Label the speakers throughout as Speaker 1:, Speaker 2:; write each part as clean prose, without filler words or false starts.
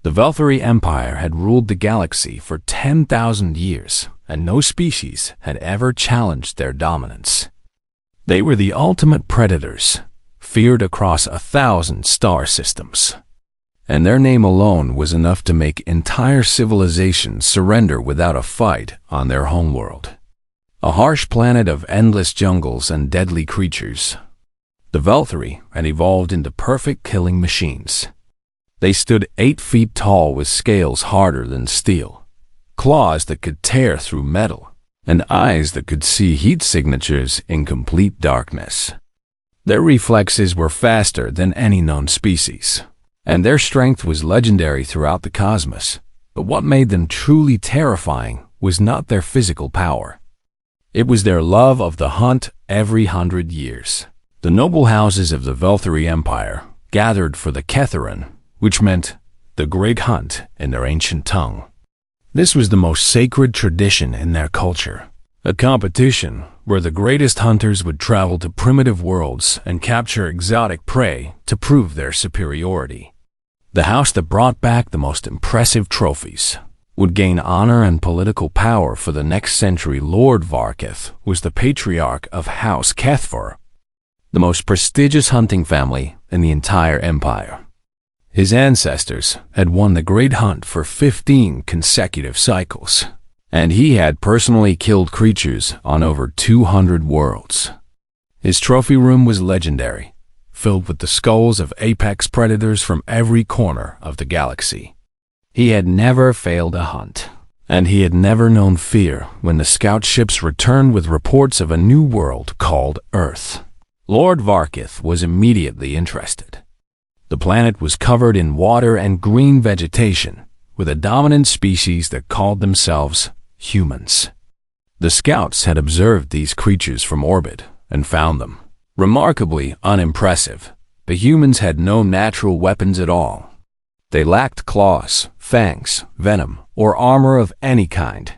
Speaker 1: The Velthari Empire had ruled the galaxy for 10,000 years, and no species had ever challenged their dominance. They were the ultimate predators, feared across 1,000 star systems. And their name alone was enough to make entire civilizations surrender without a fight on their homeworld. A harsh planet of endless jungles and deadly creatures. The Velthari had evolved into perfect killing machines. They stood 8 feet tall with scales harder than steel, claws that could tear through metal, and eyes that could see heat signatures in complete darkness. Their reflexes were faster than any known species, and their strength was legendary throughout the cosmos. But what made them truly terrifying was not their physical power. It was their love of the hunt every 100 years. The noble houses of the Velthari Empire gathered for the Ketharan, which meant the Great Hunt in their ancient tongue. This was the most sacred tradition in their culture, a competition where the greatest hunters would travel to primitive worlds and capture exotic prey to prove their superiority. The house that brought back the most impressive trophies would gain honor and political power for the next century. Lord Varkith was the patriarch of House Kethvar, the most prestigious hunting family in the entire empire. His ancestors had won the Great Hunt for 15 consecutive cycles, and he had personally killed creatures on over 200 worlds. His trophy room was legendary, filled with the skulls of apex predators from every corner of the galaxy. He had never failed a hunt, and he had never known fear when the scout ships returned with reports of a new world called Earth. Lord Varkith was immediately interested. The planet was covered in water and green vegetation, with a dominant species that called themselves humans. The scouts had observed these creatures from orbit and found them remarkably unimpressive. The humans had no natural weapons at all. They lacked claws, fangs, venom, or armor of any kind.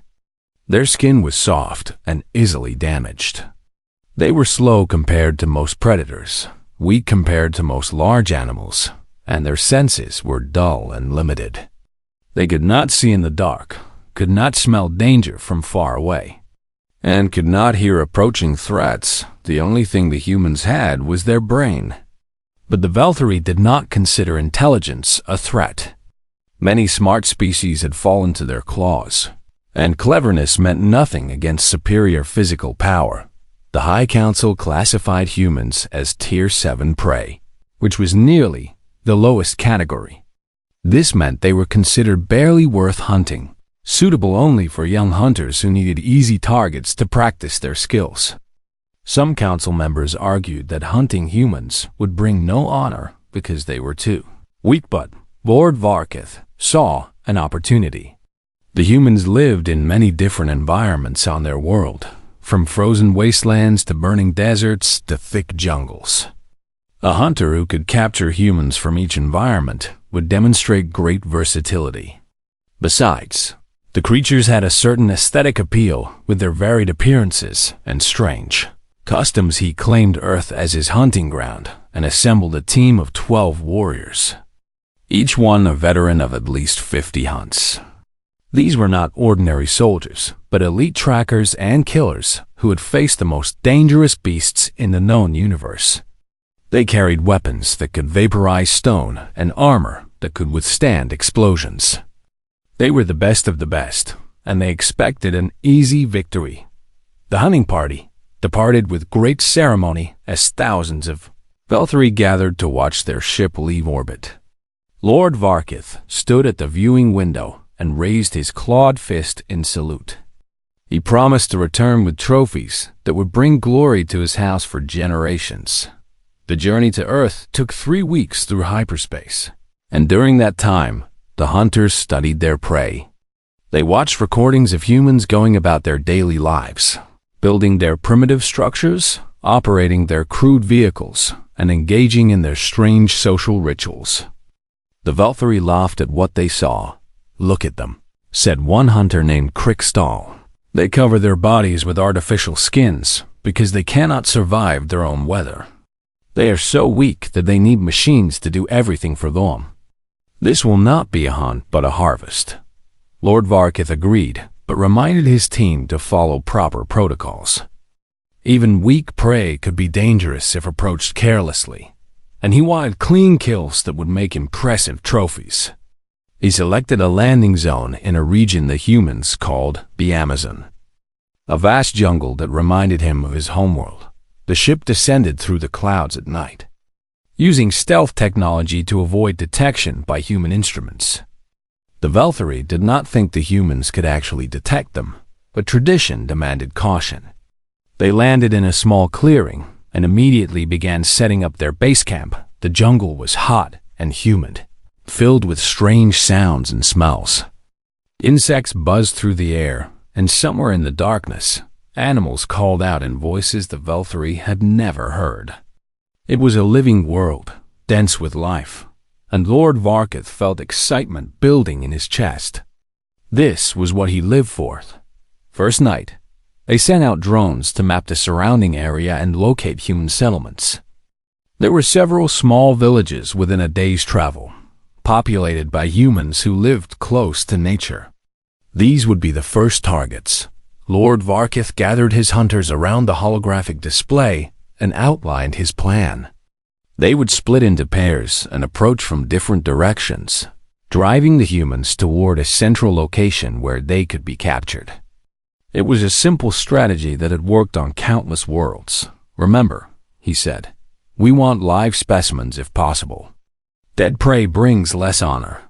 Speaker 1: Their skin was soft and easily damaged. They were slow compared to most predators, weak compared to most large animals, and their senses were dull and limited. They could not see in the dark, could not smell danger from far away, and could not hear approaching threats. The only thing the humans had was their brain. But the Velthari did not consider intelligence a threat. Many smart species had fallen to their claws, and cleverness meant nothing against superior physical power. The High Council classified humans as Tier 7 prey, which was nearly the lowest category. This meant they were considered barely worth hunting, suitable only for young hunters who needed easy targets to practice their skills. Some council members argued that hunting humans would bring no honor because they were too weak, but Lord Varkith saw an opportunity. The humans lived in many different environments on their world, from frozen wastelands to burning deserts to thick jungles. A hunter who could capture humans from each environment would demonstrate great versatility. Besides, the creatures had a certain aesthetic appeal with their varied appearances and strange customs. He claimed Earth as his hunting ground and assembled a team of 12 warriors, each one a veteran of at least 50 hunts. These were not ordinary soldiers, but elite trackers and killers who had faced the most dangerous beasts in the known universe. They carried weapons that could vaporize stone and armor that could withstand explosions. They were the best of the best, and they expected an easy victory. The hunting party departed with great ceremony as thousands of Velthari gathered to watch their ship leave orbit. Lord Varkith stood at the viewing window and raised his clawed fist in salute. He promised to return with trophies that would bring glory to his house for generations. The journey to Earth took 3 weeks through hyperspace, and during that time, the hunters studied their prey. They watched recordings of humans going about their daily lives, building their primitive structures, operating their crude vehicles, and engaging in their strange social rituals. The Velthari laughed at what they saw. "Look at them," said one hunter named Crickstall. "They cover their bodies with artificial skins because they cannot survive their own weather. They are so weak that they need machines to do everything for them. This will not be a hunt, but a harvest. Lord Varkith agreed, but reminded his team to follow proper protocols. Even weak prey could be dangerous if approached carelessly, and he wanted clean kills that would make impressive trophies. He selected a landing zone in a region the humans called the Amazon, a vast jungle that reminded him of his homeworld. The ship descended through the clouds at night, using stealth technology to avoid detection by human instruments. The Velthari did not think the humans could actually detect them, but tradition demanded caution. They landed in a small clearing and immediately began setting up their base camp. The jungle was hot and humid, filled with strange sounds and smells. Insects buzzed through the air, and somewhere in the darkness, animals called out in voices the Velthari had never heard. It was a living world, dense with life, and Lord Varkith felt excitement building in his chest. This was what he lived for. First night, they sent out drones to map the surrounding area and locate human settlements. There were several small villages within a day's travel, populated by humans who lived close to nature. These would be the first targets. Lord Varkith gathered his hunters around the holographic display and outlined his plan. They would split into pairs and approach from different directions, driving the humans toward a central location where they could be captured. It was a simple strategy that had worked on countless worlds. Remember, he said, we want live specimens if possible. Dead prey brings less honor.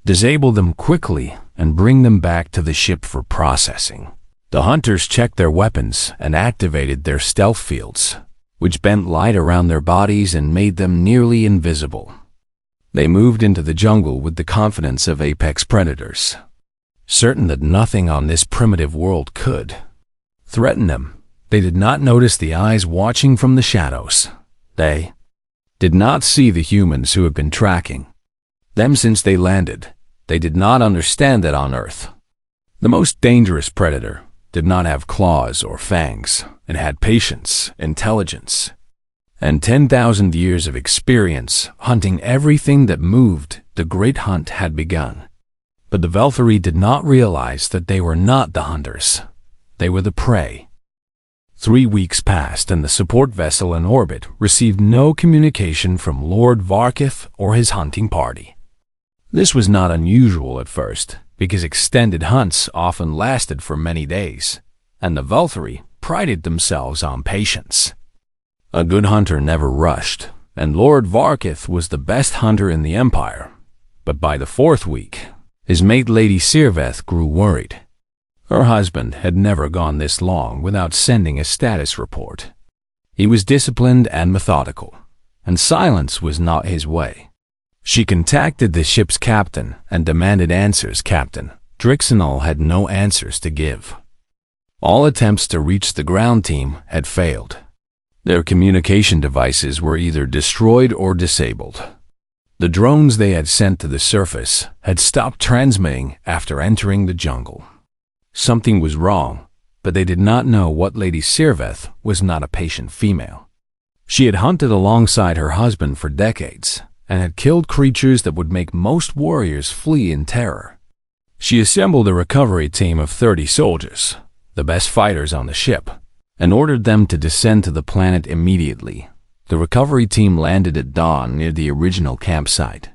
Speaker 1: Disable them quickly and bring them back to the ship for processing. The hunters checked their weapons and activated their stealth fields, which bent light around their bodies and made them nearly invisible. They moved into the jungle with the confidence of apex predators, certain that nothing on this primitive world could threaten them. They did not notice the eyes watching from the shadows. They did not see the humans who had been tracking them since they landed. They did not understand that on Earth, the most dangerous predator did not have claws or fangs and had patience, intelligence, and 10,000 years of experience hunting everything that moved. The great hunt had begun. But the Velthari did not realize that they were not the hunters. They were the prey. 3 weeks passed and the support vessel in orbit received no communication from Lord Varkith or his hunting party. This was not unusual at first, because extended hunts often lasted for many days, and the Velthari prided themselves on patience. A good hunter never rushed, and Lord Varkith was the best hunter in the Empire. But by the 4th week, his mate Lady Sirveth grew worried. Her husband had never gone this long without sending a status report. He was disciplined and methodical, and silence was not his way. She contacted the ship's captain and demanded answers. Captain Drixenol had no answers to give. All attempts to reach the ground team had failed. Their communication devices were either destroyed or disabled. The drones they had sent to the surface had stopped transmitting after entering the jungle. Something was wrong, but they did not know what Lady Sirveth was not a patient female. She had hunted alongside her husband for decades and had killed creatures that would make most warriors flee in terror. She assembled a recovery team of 30 soldiers, the best fighters on the ship, and ordered them to descend to the planet immediately. The recovery team landed at dawn near the original campsite.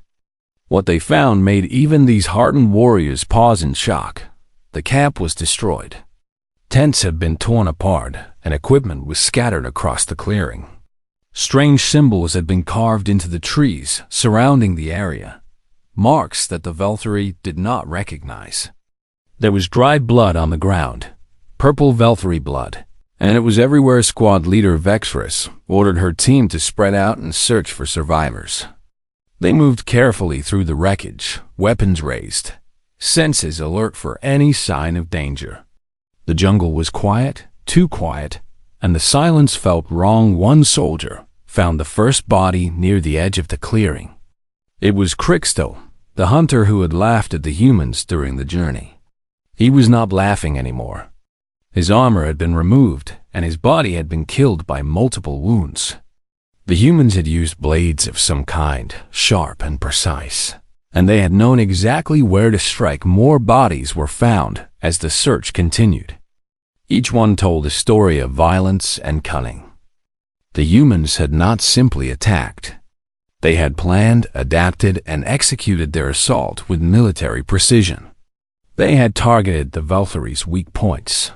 Speaker 1: What they found made even these hardened warriors pause in shock. The camp was destroyed. Tents had been torn apart, and equipment was scattered across the clearing. Strange symbols had been carved into the trees surrounding the area, marks that the Velthari did not recognize. There was dried blood on the ground, purple Velthari blood, and it was everywhere. Squad leader Vexrus ordered her team to spread out and search for survivors. They moved carefully through the wreckage, weapons raised, senses alert for any sign of danger. The jungle was quiet, too quiet, and the silence felt wrong. One soldier found the first body near the edge of the clearing. It was Crixto, the hunter who had laughed at the humans during the journey. He was not laughing anymore. His armor had been removed, and his body had been killed by multiple wounds. The humans had used blades of some kind, sharp and precise, and they had known exactly where to strike. More bodies were found as the search continued. Each one told a story of violence and cunning. The humans had not simply attacked. They had planned, adapted, and executed their assault with military precision. They had targeted the Veltharies' weak points,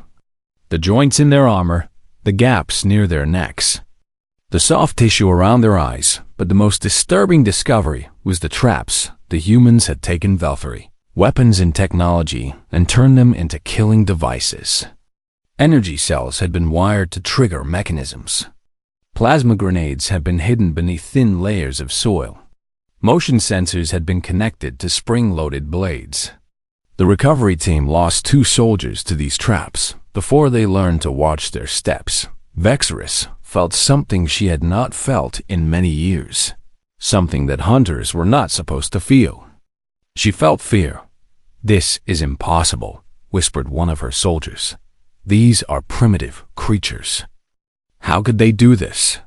Speaker 1: the joints in their armor, the gaps near their necks, the soft tissue around their eyes. But the most disturbing discovery was the traps. The humans had taken Velthari, weapons and technology, and turned them into killing devices. Energy cells had been wired to trigger mechanisms. Plasma grenades had been hidden beneath thin layers of soil. Motion sensors had been connected to spring-loaded blades. The recovery team lost 2 soldiers to these traps before they learned to watch their steps. Vexorus felt something she had not felt in many years, something that hunters were not supposed to feel. She felt fear. "This is impossible," whispered one of her soldiers. "These are primitive creatures. How could they do this?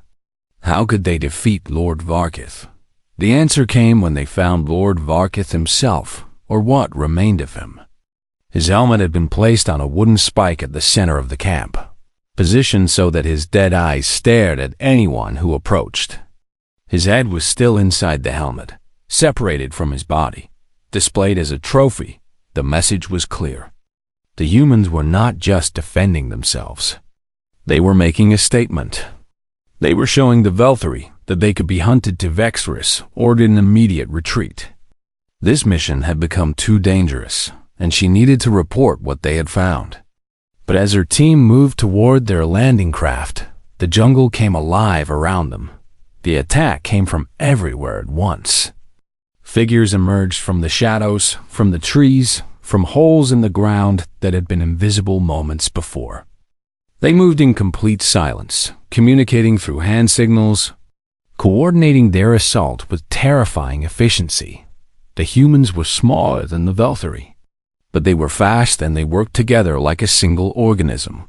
Speaker 1: How could they defeat Lord Varkith?" The answer came when they found Lord Varkith himself, or what remained of him. His helmet had been placed on a wooden spike at the center of the camp, positioned so that his dead eyes stared at anyone who approached. His head was still inside the helmet, separated from his body, displayed as a trophy. The message was clear. The humans were not just defending themselves. They were making a statement. They were showing the Velthari that they could be hunted to Vexorus or in immediate retreat. This mission had become too dangerous, and she needed to report what they had found. But as her team moved toward their landing craft, the jungle came alive around them. The attack came from everywhere at once. Figures emerged from the shadows, from the trees, from holes in the ground that had been invisible moments before. They moved in complete silence, communicating through hand signals, coordinating their assault with terrifying efficiency. The humans were smaller than the Velthari, but they were fast and they worked together like a single organism.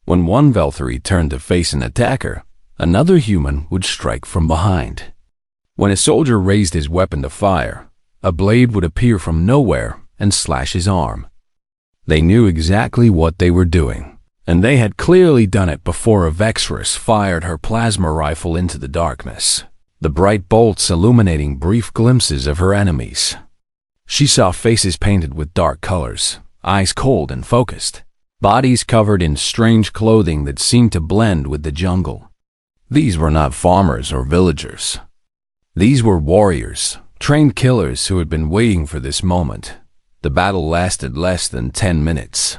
Speaker 1: When one Velthari turned to face an attacker, another human would strike from behind. When a soldier raised his weapon to fire, a blade would appear from nowhere and slash his arm. They knew exactly what they were doing, and they had clearly done it before a Vexorus fired her plasma rifle into the darkness, the bright bolts illuminating brief glimpses of her enemies. She saw faces painted with dark colors, eyes cold and focused, bodies covered in strange clothing that seemed to blend with the jungle. These were not farmers or villagers. These were warriors, trained killers who had been waiting for this moment. The battle lasted less than 10 minutes.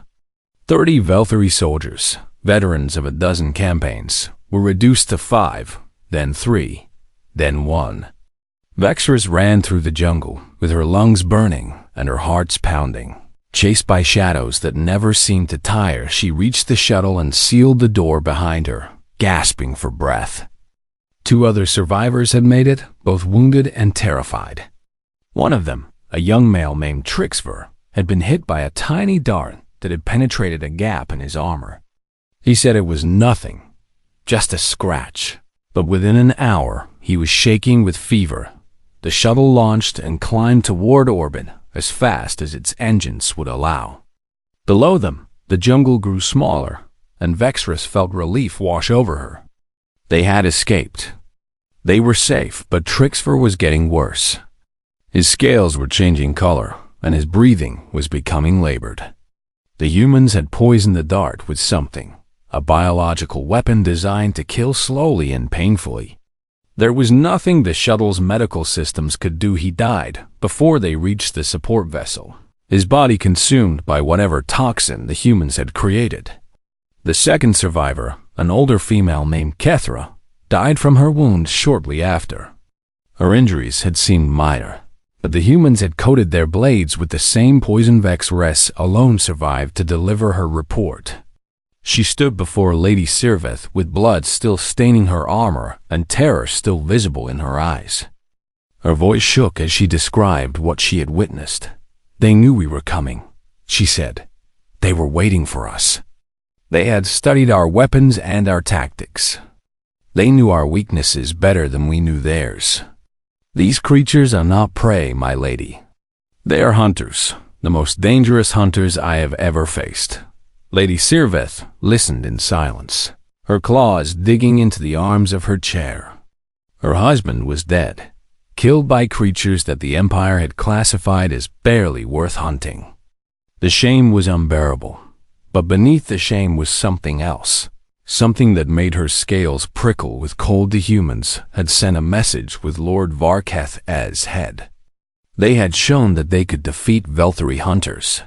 Speaker 1: 30 Velthari soldiers, veterans of a dozen campaigns, were reduced to 5, then 3, then 1. Vexorus ran through the jungle, with her lungs burning and her hearts pounding. Chased by shadows that never seemed to tire, she reached the shuttle and sealed the door behind her, gasping for breath. 2 other survivors had made it, both wounded and terrified. One of them, a young male named Trixver, had been hit by a tiny dart that had penetrated a gap in his armor. He said it was nothing, just a scratch, but within an hour he was shaking with fever. The shuttle launched and climbed toward orbit as fast as its engines would allow. Below them, the jungle grew smaller, and Vexorus felt relief wash over her. They had escaped. They were safe, but Trixver was getting worse. His scales were changing color, and his breathing was becoming labored. The humans had poisoned the dart with something, a biological weapon designed to kill slowly and painfully. There was nothing the shuttle's medical systems could do. He died before they reached the support vessel, his body consumed by whatever toxin the humans had created. The second survivor, an older female named Kethra, died from her wounds shortly after. Her injuries had seemed minor, but the humans had coated their blades with the same poison Vexorus alone survived to deliver her report. She stood before Lady Sirveth with blood still staining her armor and terror still visible in her eyes. Her voice shook as she described what she had witnessed. "They knew we were coming," she said. "They were waiting for us. They had studied our weapons and our tactics. They knew our weaknesses better than we knew theirs. These creatures are not prey, my lady. They are hunters, the most dangerous hunters I have ever faced. Lady Sirveth listened in silence, her claws digging into the arms of her chair. Her husband was dead, killed by creatures that the Empire had classified as barely worth hunting. The shame was unbearable, but beneath the shame was something else. Something that made her scales prickle with cold. The humans had sent a message with Lord Varketh as head. They had shown that they could defeat Velthari hunters,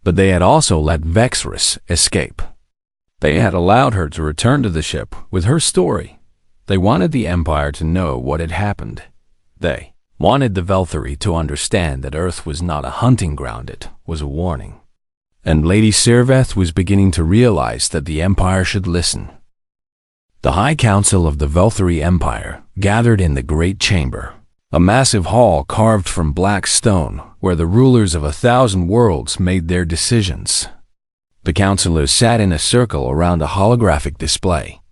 Speaker 1: but they had also let Vexrus escape. They had allowed her to return to the ship with her story. They wanted the Empire to know what had happened. They wanted the Velthari to understand that Earth was not a hunting ground, it was a warning. And Lady Sirveth was beginning to realize that the Empire should listen. The High Council of the Velthari Empire gathered in the Great Chamber, a massive hall carved from black stone where the rulers of 1,000 worlds made their decisions. The councilors sat in a circle around a holographic display,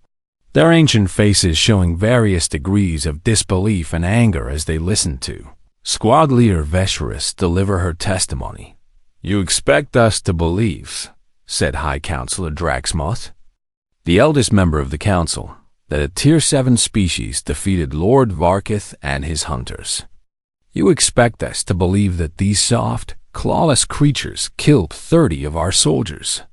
Speaker 1: their ancient faces showing various degrees of disbelief and anger as they listened to Squad Leader Vexrus deliver her testimony. "You expect us to believe," said High Councilor Draxmoth, the eldest member of the council, that a Tier 7 species defeated Lord Varketh and his hunters. "You expect us to believe that these soft, clawless creatures killed 30 of our soldiers.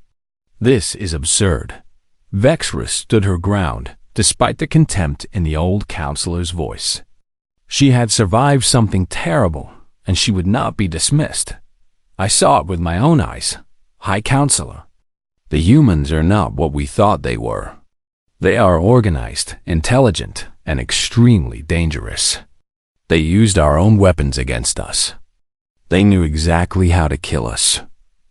Speaker 1: This is absurd." Vexrus stood her ground, despite the contempt in the old councilor's voice. She had survived something terrible, and she would not be dismissed. "I saw it with my own eyes, High Councilor. The humans are not what we thought they were. They are organized, intelligent, and extremely dangerous. They used our own weapons against us. They knew exactly how to kill us."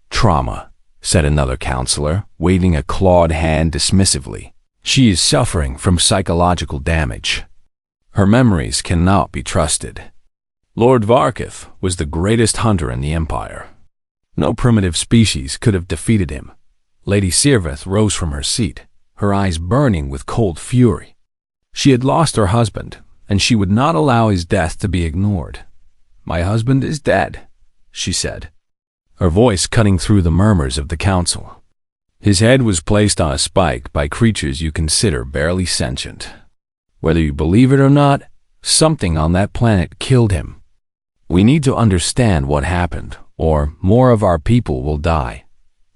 Speaker 1: "Trauma," said another counselor, waving a clawed hand dismissively. "She is suffering from psychological damage. Her memories cannot be trusted." Lord Varketh was the greatest hunter in the Empire. No primitive species could have defeated him. Lady Sirveth rose from her seat, her eyes burning with cold fury. She had lost her husband, and she would not allow his death to be ignored. "My husband is dead," she said, her voice cutting through the murmurs of the council. "His head was placed on a spike by creatures you consider barely sentient. Whether you believe it or not, something on that planet killed him. We need to understand what happened, or more of our people will die."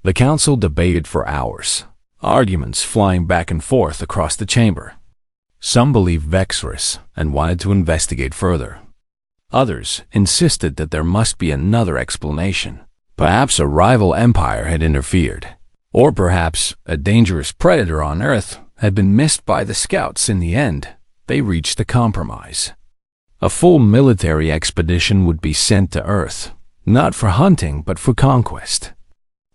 Speaker 1: The council debated for hours, arguments flying back and forth across the chamber. Some believed Vexrus and wanted to investigate further. Others insisted that there must be another explanation. Perhaps a rival empire had interfered, or perhaps a dangerous predator on Earth had been missed by the scouts. In the end, they reached a compromise. A full military expedition would be sent to Earth, not for hunting but for conquest.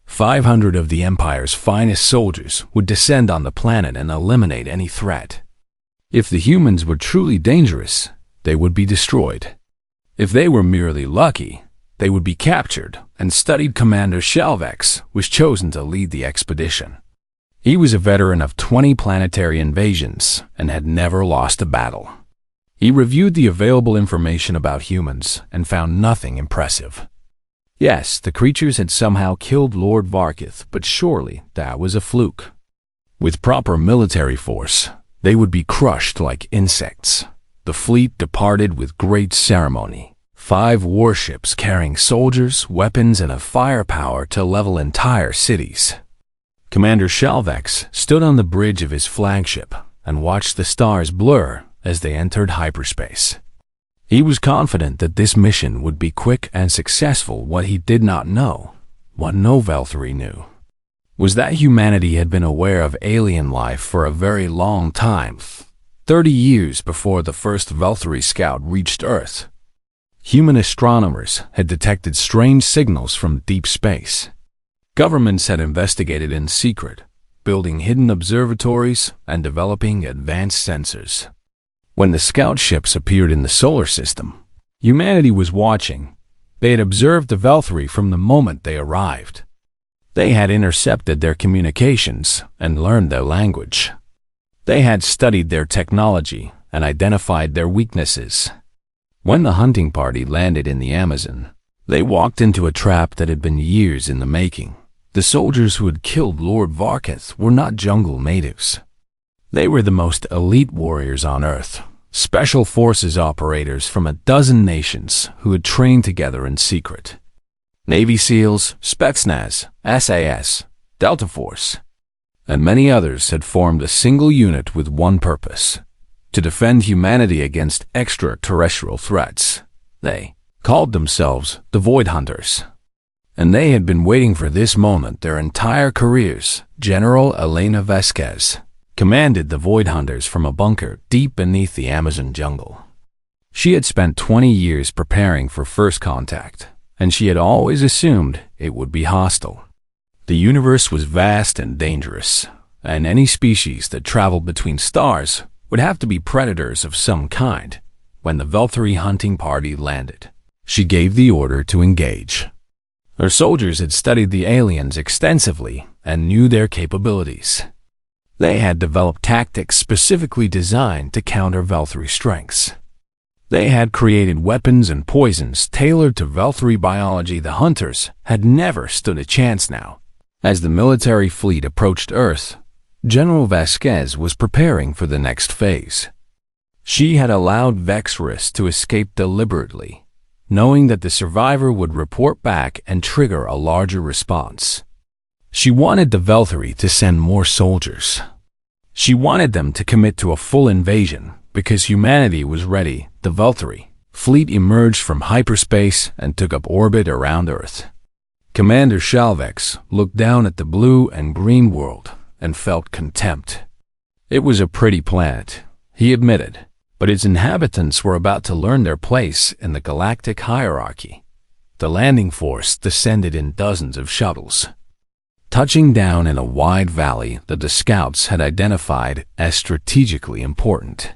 Speaker 1: 500 of the Empire's finest soldiers would descend on the planet and eliminate any threat. If the humans were truly dangerous, they would be destroyed. If they were merely lucky, they would be captured, and studied Commander Shalvex was chosen to lead the expedition. He was a veteran of 20 planetary invasions and had never lost a battle. He reviewed the available information about humans and found nothing impressive. Yes, the creatures had somehow killed Lord Varketh, but surely that was a fluke. With proper military force, they would be crushed like insects. The fleet departed with great ceremony. 5 warships carrying soldiers, weapons, and a firepower to level entire cities. Commander Shalvex stood on the bridge of his flagship and watched the stars blur as they entered hyperspace. He was confident that this mission would be quick and successful. What he did not know, what no Velthari knew, was that humanity had been aware of alien life for a very long time, 30 years before the first Velthari scout reached Earth. Human astronomers had detected strange signals from deep space. Governments had investigated in secret, building hidden observatories and developing advanced sensors. When the scout ships appeared in the solar system, humanity was watching. They had observed the Velthari from the moment they arrived. They had intercepted their communications and learned their language. They had studied their technology and identified their weaknesses. When the hunting party landed in the Amazon, they walked into a trap that had been years in the making. The soldiers who had killed Lord Varketh were not jungle natives. They were the most elite warriors on Earth, special forces operators from a dozen nations who had trained together in secret. Navy SEALs, Spetsnaz, SAS, Delta Force, and many others had formed a single unit with one purpose: to defend humanity against extraterrestrial threats. They called themselves the Void Hunters, and they had been waiting for this moment their entire careers. General Elena Vasquez commanded the Void Hunters from a bunker deep beneath the Amazon jungle. She had spent 20 years preparing for first contact, and she had always assumed it would be hostile. The universe was vast and dangerous, and any species that traveled between stars would have to be predators of some kind. When the Veltari hunting party landed, she gave the order to engage. Her soldiers had studied the aliens extensively and knew their capabilities. They had developed tactics specifically designed to counter Veltari strengths. They had created weapons and poisons tailored to Veltari biology. The hunters had never stood a chance now. As the military fleet approached Earth, General Vasquez was preparing for the next phase. She had allowed Vexorus to escape deliberately, knowing that the survivor would report back and trigger a larger response. She wanted the Veltari to send more soldiers. She wanted them to commit to a full invasion because humanity was ready. The Veltari fleet emerged from hyperspace and took up orbit around Earth. Commander Shalvex looked down at the blue and green world and felt contempt. It was a pretty planet, he admitted, but its inhabitants were about to learn their place in the galactic hierarchy. The landing force descended in dozens of shuttles, touching down in a wide valley that the scouts had identified as strategically important.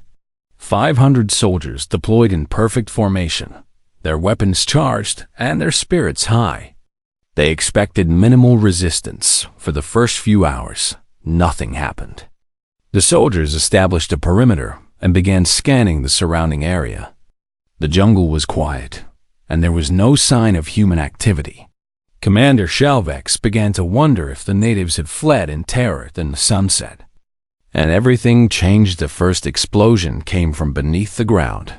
Speaker 1: 500 soldiers deployed in perfect formation, their weapons charged and their spirits high. They expected minimal resistance. For the first few hours, nothing happened. The soldiers established a perimeter and began scanning the surrounding area. The jungle was quiet, and there was no sign of human activity. Commander Shalvex began to wonder if the natives had fled in terror. Then the sun set, and everything changed. The first explosion came from beneath the ground,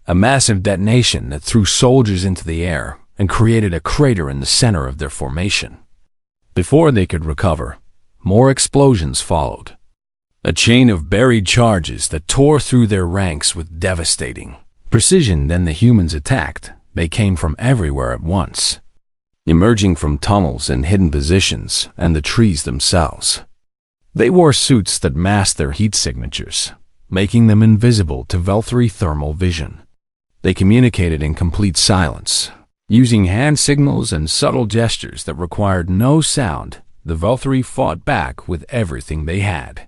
Speaker 1: a massive detonation that threw soldiers into the air and created a crater in the center of their formation. Before they could recover, more explosions followed, a chain of buried charges that tore through their ranks with devastating precision. Then the humans attacked. They came from everywhere at once, emerging from tunnels and hidden positions and the trees themselves. They wore suits that masked their heat signatures, making them invisible to Veltari thermal vision. They communicated in complete silence, using hand signals and subtle gestures that required no sound. The Veltari fought back with everything they had.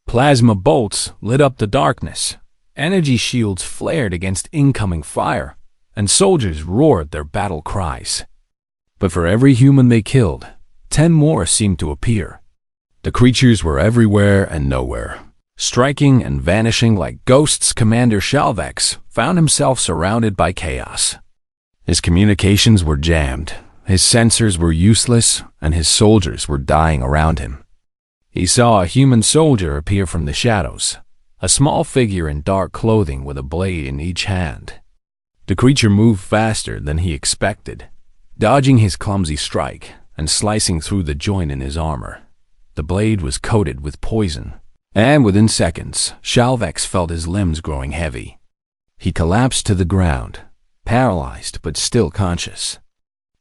Speaker 1: Plasma bolts lit up the darkness, energy shields flared against incoming fire, and soldiers roared their battle cries. But for every human they killed, 10 more seemed to appear. The creatures were everywhere and nowhere, striking and vanishing like ghosts. Commander Shalvex found himself surrounded by chaos. His communications were jammed, his sensors were useless, and his soldiers were dying around him. He saw a human soldier appear from the shadows, a small figure in dark clothing with a blade in each hand. The creature moved faster than he expected, dodging his clumsy strike and slicing through the joint in his armor. The blade was coated with poison, and within seconds, Shalvex felt his limbs growing heavy. He collapsed to the ground, paralyzed but still conscious,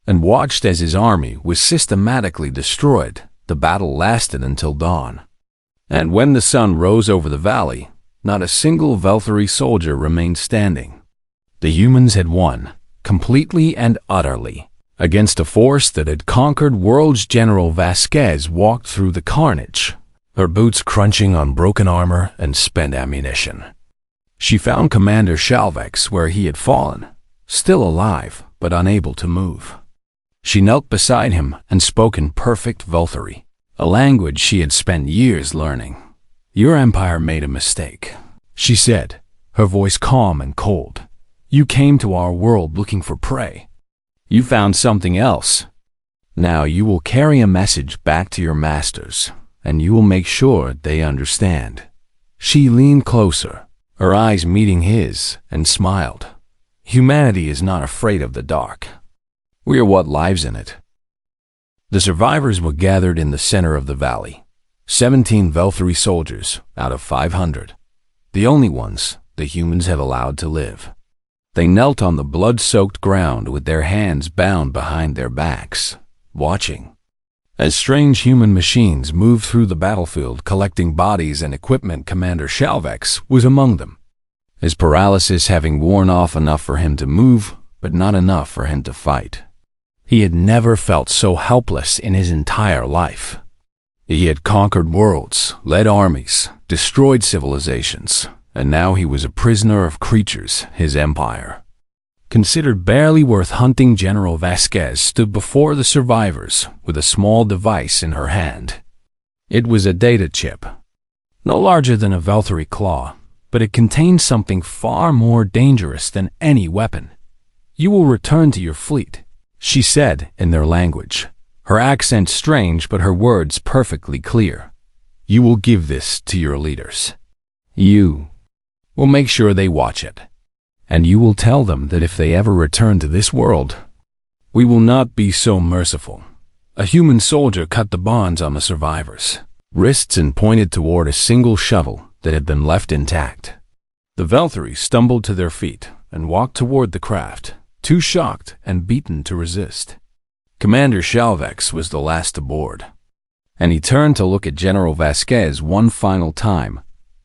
Speaker 1: and watched as his army was systematically destroyed. The battle lasted until dawn, and when the sun rose over the valley, not a single Veltari soldier remained standing. The humans had won, completely and utterly, against a force that had conquered worlds. General Vasquez walked through the carnage, her boots crunching on broken armor and spent ammunition. She found Commander Shalvex where he had fallen, still alive but unable to move. She knelt beside him and spoke in perfect Veltari, a language she had spent years learning. "Your empire made a mistake," she said, her voice calm and cold. You came to our world looking for prey. You found something else. Now you will carry a message back to your masters, and you will make sure they understand." She leaned closer, her eyes meeting his, and smiled. "Humanity is not afraid of the dark. We are what lives in it." The survivors were gathered in the center of the valley, 17 Velthari soldiers out of 500, the only ones the humans have allowed to live. They knelt on the blood-soaked ground with their hands bound behind their backs, watching as strange human machines moved through the battlefield collecting bodies and equipment. Commander Shalvex was among them, his paralysis having worn off enough for him to move, but not enough for him to fight. He had never felt so helpless in his entire life. He had conquered worlds, led armies, destroyed civilizations, and now he was a prisoner of creatures his empire considered barely worth hunting. General Vasquez stood before the survivors with a small device in her hand. It was a data chip, no larger than a Velthari claw, but it contained something far more dangerous than any weapon. "You will return to your fleet," she said in their language, her accent strange but her words perfectly clear. "You will give this to your leaders. You will make sure they watch it. And you will tell them that if they ever return to this world, we will not be so merciful." A human soldier cut the bonds on the survivors' wrists and pointed toward a single shovel that had been left intact. The Velthari stumbled to their feet and walked toward the craft, too shocked and beaten to resist. Commander Shalvex was the last aboard, and he turned to look at General Vasquez one final time.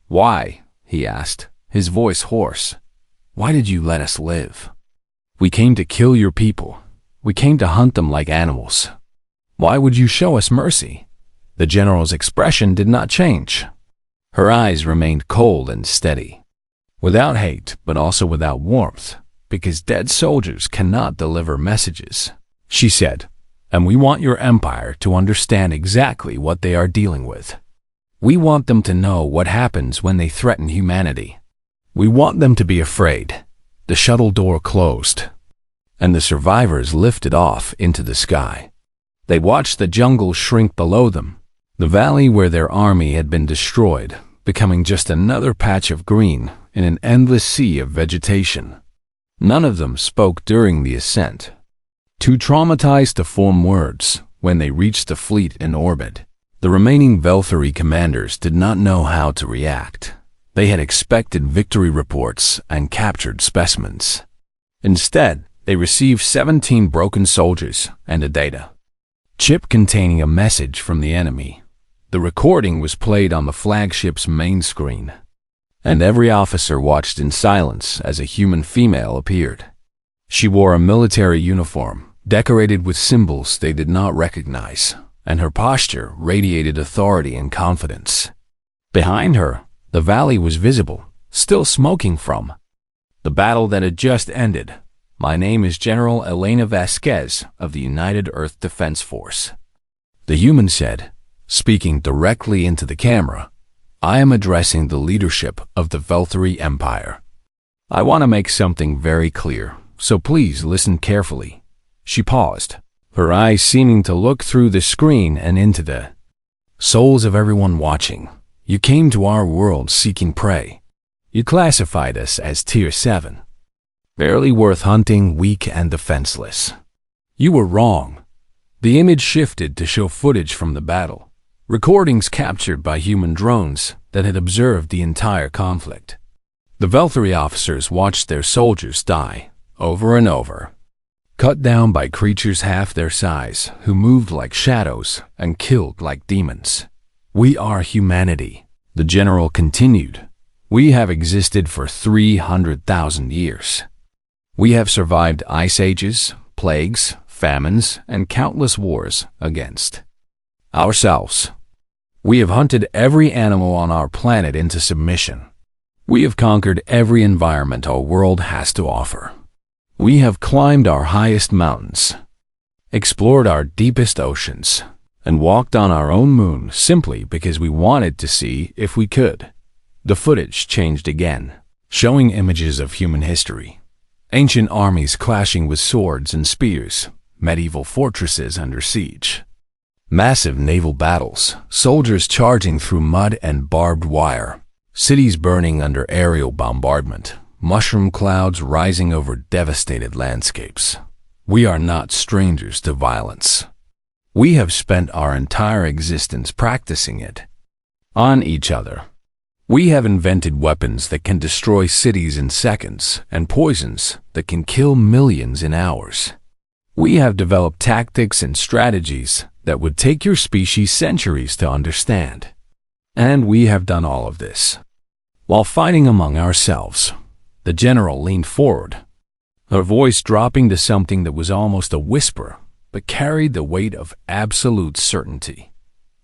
Speaker 1: "Why?" he asked, his voice hoarse. "Why did you let us live? We came to kill your people. We came to hunt them like animals. Why would you show us mercy?" The general's expression did not change. Her eyes remained cold and steady, without hate but also without warmth, because dead soldiers cannot deliver messages. She said, "And we want your empire to understand exactly what they are dealing with. We want them to know what happens when they threaten humanity. We want them to be afraid." The shuttle door closed, and the survivors lifted off into the sky. They watched the jungle shrink below them, the valley where their army had been destroyed, becoming just another patch of green in an endless sea of vegetation. None of them spoke during the ascent, too traumatized to form words. When they reached the fleet in orbit, the remaining Velthari commanders did not know how to react. They had expected victory reports and captured specimens. Instead, they received 17 broken soldiers and a data chip containing a message from the enemy. The recording was played on the flagship's main screen, and every officer watched in silence as a human female appeared. She wore a military uniform, decorated with symbols they did not recognize, and her posture radiated authority and confidence. Behind her, the valley was visible, still smoking from the battle that had just ended. "My name is General Elena Vasquez of the United Earth Defense Force," the human said, speaking directly into the camera. "I am addressing the leadership of the Velthari Empire. I want to make something very clear, so please listen carefully." She paused, her eyes seeming to look through the screen and into the souls of everyone watching. "You came to our world seeking prey. You classified us as Tier 7. Barely worth hunting, weak and defenseless. You were wrong." The image shifted to show footage from the battle, recordings captured by human drones that had observed the entire conflict. The Velthari officers watched their soldiers die, over and over, cut down by creatures half their size who moved like shadows and killed like demons. "We are humanity," the general continued. "We have existed for 300,000 years. We have survived ice ages, plagues, famines, and countless wars against ourselves. We have hunted every animal on our planet into submission. We have conquered every environment our world has to offer. We have climbed our highest mountains, explored our deepest oceans, and walked on our own moon simply because we wanted to see if we could." The footage changed again, showing images of human history. Ancient armies clashing with swords and spears, medieval fortresses under siege. Massive naval battles, soldiers charging through mud and barbed wire, cities burning under aerial bombardment, mushroom clouds rising over devastated landscapes. We are not strangers to violence. We have spent our entire existence practicing it on each other. We have invented weapons that can destroy cities in seconds and poisons that can kill millions in hours. We have developed tactics and strategies that would take your species centuries to understand. And we have done all of this while fighting among ourselves. The general leaned forward, her voice dropping to something that was almost a whisper, but carried the weight of absolute certainty.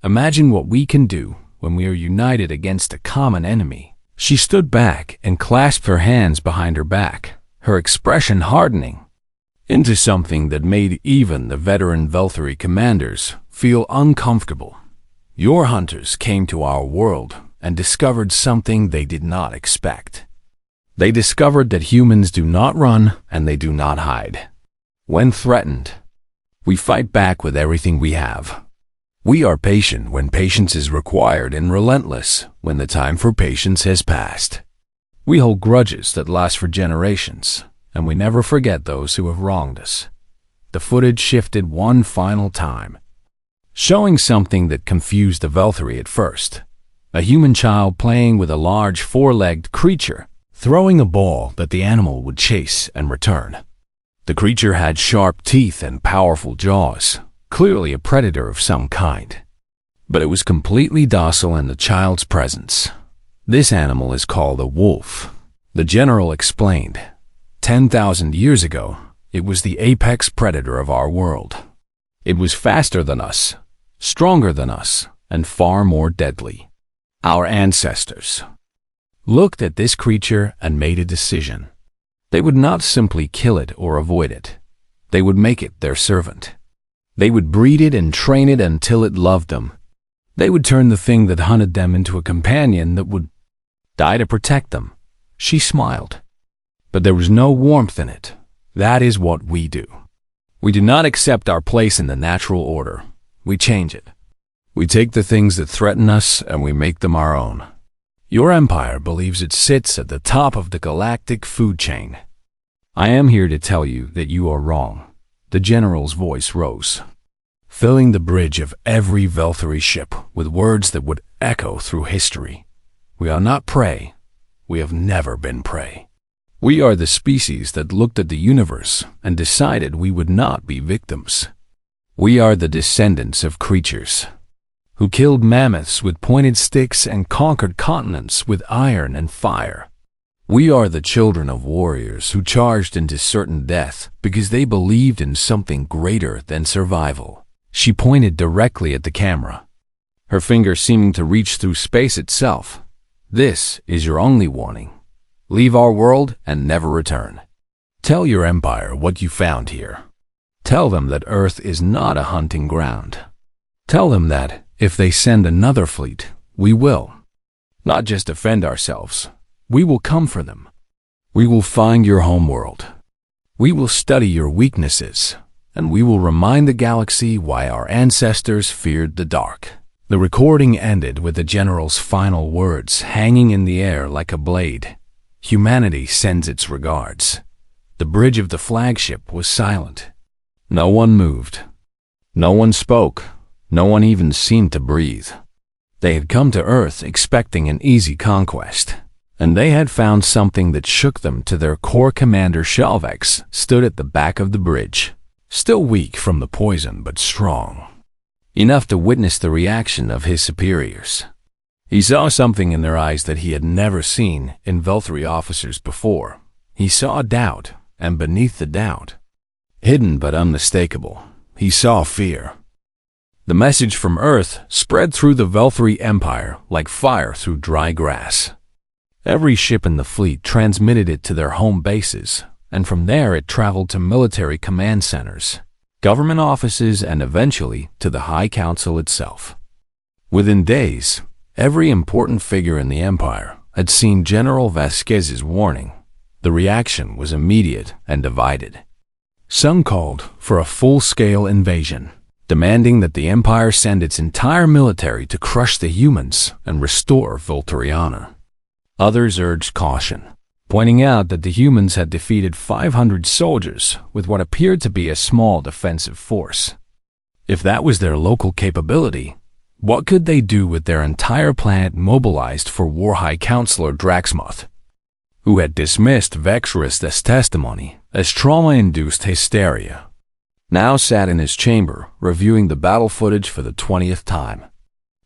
Speaker 1: Imagine what we can do when we are united against a common enemy. She stood back and clasped her hands behind her back, her expression hardening into something that made even the veteran Velthari commanders feel uncomfortable. Your hunters came to our world and discovered something they did not expect. They discovered that humans do not run and they do not hide. When threatened, we fight back with everything we have. We are patient when patience is required and relentless when the time for patience has passed. We hold grudges that last for generations, and we never forget those who have wronged us. The footage shifted one final time, showing something that confused the Velthari at first. A human child playing with a large four-legged creature, throwing a ball that the animal would chase and return. The creature had sharp teeth and powerful jaws, clearly a predator of some kind. But it was completely docile in the child's presence. This animal is called a wolf, the general explained. 10,000 years ago, it was the apex predator of our world. It was faster than us, stronger than us, and far more deadly. Our ancestors looked at this creature and made a decision. They would not simply kill it or avoid it. They would make it their servant. They would breed it and train it until it loved them. They would turn the thing that hunted them into a companion that would die to protect them. She smiled. But there was no warmth in it. That is what we do. We do not accept our place in the natural order. We change it. We take the things that threaten us and we make them our own. Your empire believes it sits at the top of the galactic food chain. I am here to tell you that you are wrong. The general's voice rose, filling the bridge of every Velthari ship with words that would echo through history. We are not prey. We have never been prey. We are the species that looked at the universe and decided we would not be victims. We are the descendants of creatures who killed mammoths with pointed sticks and conquered continents with iron and fire. We are the children of warriors who charged into certain death because they believed in something greater than survival. She pointed directly at the camera, her finger seeming to reach through space itself. This is your only warning. Leave our world and never return. Tell your empire what you found here. Tell them that Earth is not a hunting ground. Tell them that if they send another fleet, we will not just defend ourselves. We will come for them. We will find your homeworld. We will study your weaknesses, and we will remind the galaxy why our ancestors feared the dark. The recording ended with the general's final words hanging in the air like a blade. Humanity sends its regards. The bridge of the flagship was silent. No one moved. No one spoke. No one even seemed to breathe. They had come to Earth expecting an easy conquest, and they had found something that shook them to their core. Commander Shalvex stood at the back of the bridge, still weak from the poison but strong enough to witness the reaction of his superiors. He saw something in their eyes that he had never seen in Velthari officers before. He saw doubt, and beneath the doubt, hidden but unmistakable, he saw fear. The message from Earth spread through the Velthari Empire like fire through dry grass. Every ship in the fleet transmitted it to their home bases, and from there it traveled to military command centers, government offices, and eventually to the High Council itself. Within days, every important figure in the Empire had seen General Vasquez's warning. The reaction was immediate and divided. Some called for a full-scale invasion, demanding that the Empire send its entire military to crush the humans and restore Volturiana. Others urged caution, pointing out that the humans had defeated 500 soldiers with what appeared to be a small defensive force. If that was their local capability, what could they do with their entire planet mobilized for War High Counselor Draxmoth, who had dismissed Vexrist's testimony as trauma-induced hysteria, now sat in his chamber reviewing the battle footage for the 20th time.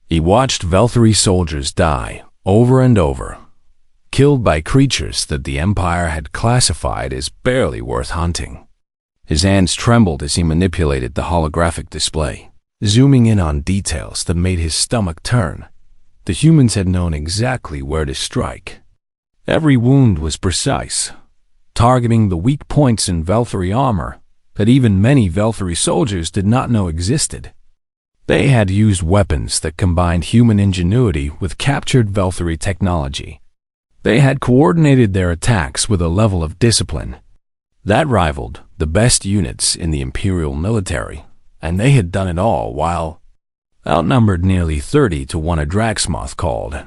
Speaker 1: He watched Velthari soldiers die over and over, killed by creatures that the Empire had classified as barely worth hunting. His hands trembled as he manipulated the holographic display, zooming in on details that made his stomach turn. The humans had known exactly where to strike. Every wound was precise, targeting the weak points in Velthari armor that even many Velthari soldiers did not know existed. They had used weapons that combined human ingenuity with captured Velthari technology. They had coordinated their attacks with a level of discipline that rivaled the best units in the Imperial military, and they had done it all while outnumbered nearly 30 to 1. A Draxmoth called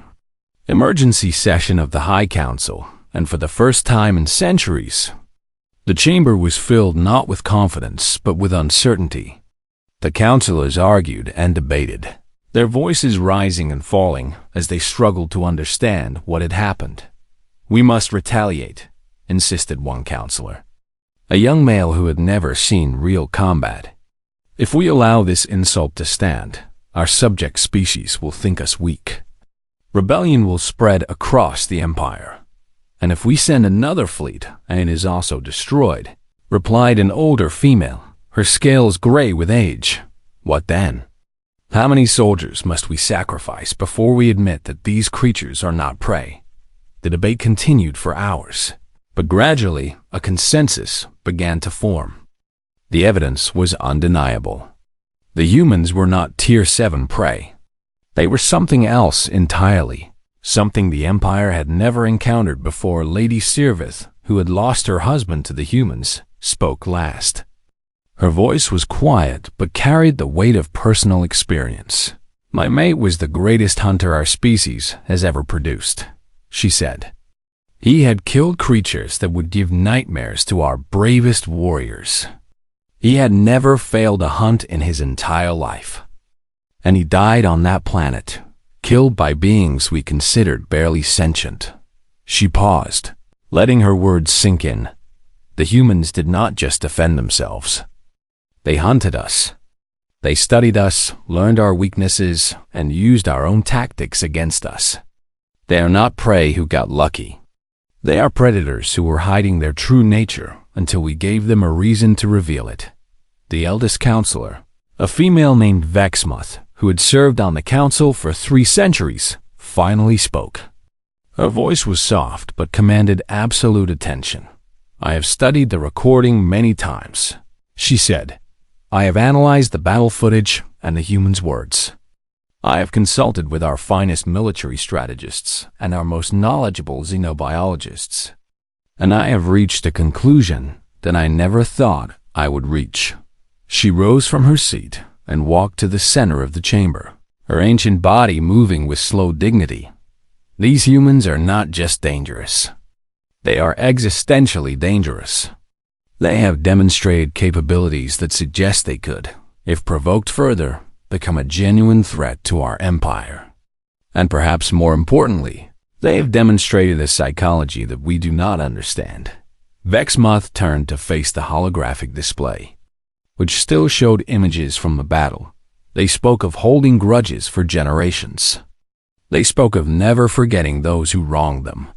Speaker 1: emergency session of the High Council, and for the first time in centuries, the chamber was filled not with confidence but with uncertainty. The councillors argued and debated, their voices rising and falling as they struggled to understand what had happened. "We must retaliate," insisted one councillor, a young male who had never seen real combat. "If we allow this insult to stand, our subject species will think us weak. Rebellion will spread across the Empire. And if we send another fleet and it is also destroyed," replied an older female, her scales gray with age, "what then? How many soldiers must we sacrifice before we admit that these creatures are not prey?" The debate continued for hours, but gradually a consensus began to form. The evidence was undeniable. The humans were not Tier 7 prey. They were something else entirely, something the Empire had never encountered before. Lady Sirvith, who had lost her husband to the humans, spoke last. Her voice was quiet but carried the weight of personal experience. "My mate was the greatest hunter our species has ever produced," she said. "He had killed creatures that would give nightmares to our bravest warriors. He had never failed a hunt in his entire life. And he died on that planet, killed by beings we considered barely sentient." She paused, letting her words sink in. The humans did not just defend themselves. They hunted us. They studied us, learned our weaknesses, and used our own tactics against us. They are not prey who got lucky. They are predators who were hiding their true nature until we gave them a reason to reveal it. The eldest counselor, a female named Vexmoth, who had served on the council for 3 centuries, finally spoke. Her voice was soft but commanded absolute attention. "I have studied the recording many times," she said. "I have analyzed the battle footage and the humans' words. I have consulted with our finest military strategists and our most knowledgeable xenobiologists, and I have reached a conclusion that I never thought I would reach." She rose from her seat and walked to the center of the chamber, her ancient body moving with slow dignity. "These humans are not just dangerous. They are existentially dangerous. They have demonstrated capabilities that suggest they could, if provoked further, become a genuine threat to our empire. And perhaps more importantly, they have demonstrated a psychology that we do not understand." Vexmoth turned to face the holographic display, which still showed images from the battle. They spoke of holding grudges for generations. They spoke of never forgetting those who wronged them.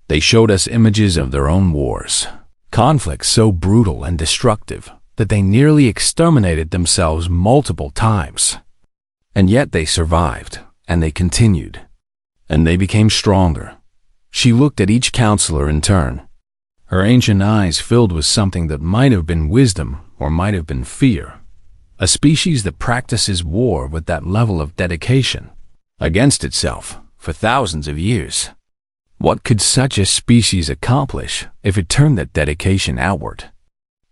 Speaker 1: They showed us images of their own wars, conflicts so brutal and destructive that they nearly exterminated themselves multiple times. And yet they survived, and they continued, and they became stronger. She looked at each counselor in turn, her ancient eyes filled with something that might have been wisdom or might have been fear. A species that practices war with that level of dedication against itself for thousands of years. What could such a species accomplish if it turned that dedication outward?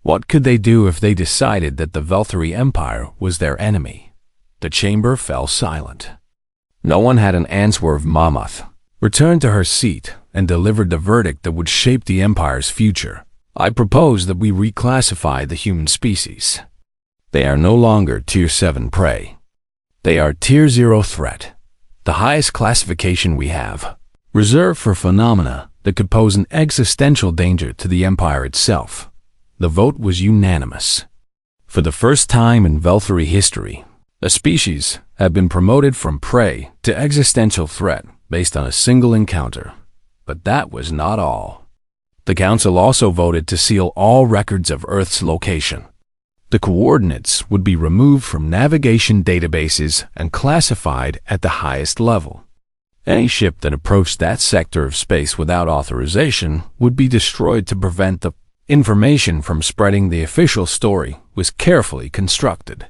Speaker 1: What could they do if they decided that the Velthari Empire was their enemy? The chamber fell silent. No one had an answer. Mammoth returned to her seat and delivered the verdict that would shape the Empire's future. I propose that we reclassify the human species. They are no longer Tier 7 prey. They are Tier 0 threat, the highest classification we have, reserved for phenomena that could pose an existential danger to the Empire itself. The vote was unanimous. For the first time in Velthari history, a species had been promoted from prey to existential threat based on a single encounter. But that was not all. The Council also voted to seal all records of Earth's location. The coordinates would be removed from navigation databases and classified at the highest level. Any ship that approached that sector of space without authorization would be destroyed. To prevent the information from spreading, the official story was carefully constructed.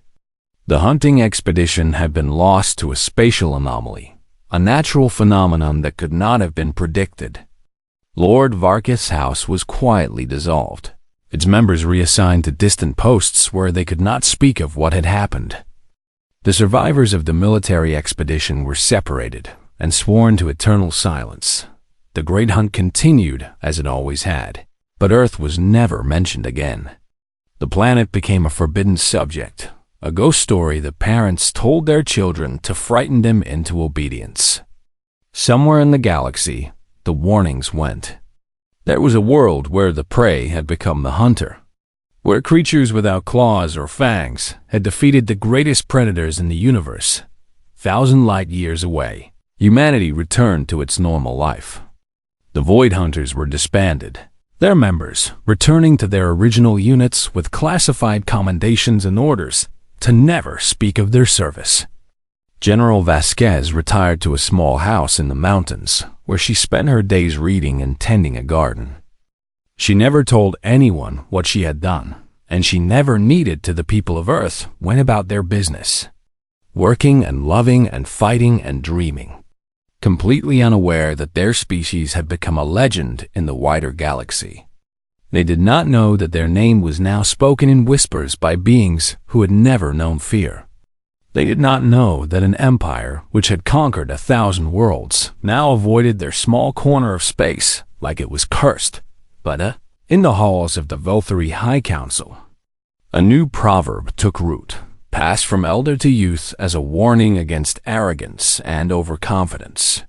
Speaker 1: The hunting expedition had been lost to a spatial anomaly, a natural phenomenon that could not have been predicted. Lord Varkith's house was quietly dissolved, its members reassigned to distant posts where they could not speak of what had happened. The survivors of the military expedition were separated and sworn to eternal silence. The great hunt continued as it always had, but Earth was never mentioned again. The planet became a forbidden subject, a ghost story that parents told their children to frighten them into obedience. Somewhere in the galaxy, the warnings went. There was a world where the prey had become the hunter, where creatures without claws or fangs had defeated the greatest predators in the universe. 1,000 light years away, humanity returned to its normal life. The Void Hunters were disbanded, their members returning to their original units with classified commendations and orders to never speak of their service. General Vasquez retired to a small house in the mountains, where she spent her days reading and tending a garden. She never told anyone what she had done, and she never needed to. The people of Earth went about their business, working and loving and fighting and dreaming, completely unaware that their species had become a legend in the wider galaxy. They did not know that their name was now spoken in whispers by beings who had never known fear. They did not know that an empire which had conquered 1,000 worlds now avoided their small corner of space like it was cursed. But in the halls of the Velthari High Council, a new proverb took root, passed from elder to youth as a warning against arrogance and overconfidence.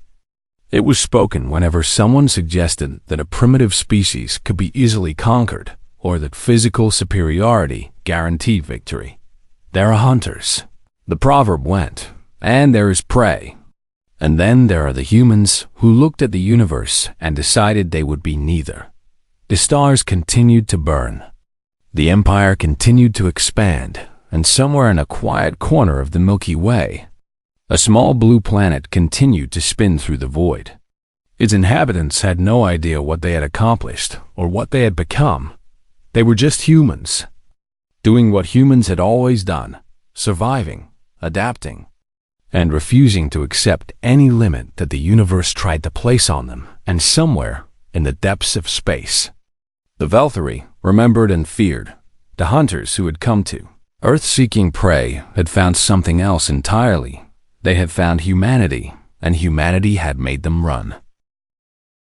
Speaker 1: It was spoken whenever someone suggested that a primitive species could be easily conquered or that physical superiority guaranteed victory. There are hunters. The proverb went, and there is prey. And then there are the humans who looked at the universe and decided they would be neither. The stars continued to burn. The empire continued to expand, and somewhere in a quiet corner of the Milky Way, a small blue planet continued to spin through the void. Its inhabitants had no idea what they had accomplished or what they had become. They were just humans, doing what humans had always done, surviving, adapting, and refusing to accept any limit that the universe tried to place on them. And somewhere in the depths of space, the Velthari remembered and feared the hunters who had come to Earth seeking prey had found something else entirely. They had found humanity, and humanity had made them run.